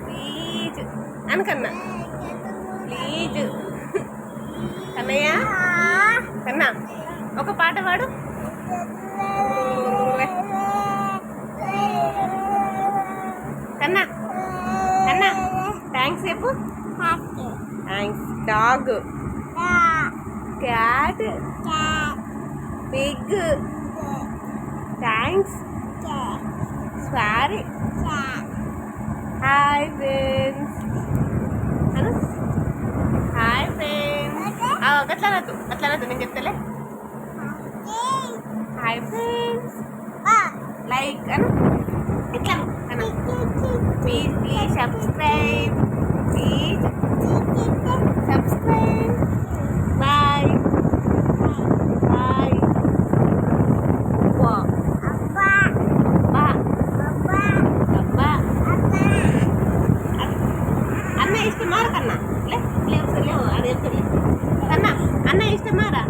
Please అనకన్నా please Kannayya కన్నా ఒక పాట పాడు. కన్నా కన్నా థ్యాంక్స్ చెప్పు. Thanks. Dog, cat, pig, thanks, sorry, hi friends అను. హాయ్ ఫ్రెండ్స్ అట్లా నేను చెప్తలే. హాయ్ ఫ్రెండ్స్ లైక్ అను ఇట్లా అను. Please please subscribe, please subscribe. Bye bye. అన్న ఇష్టమారా కన్నా లేవు అది కన్నా అన్న ఇష్టమారా.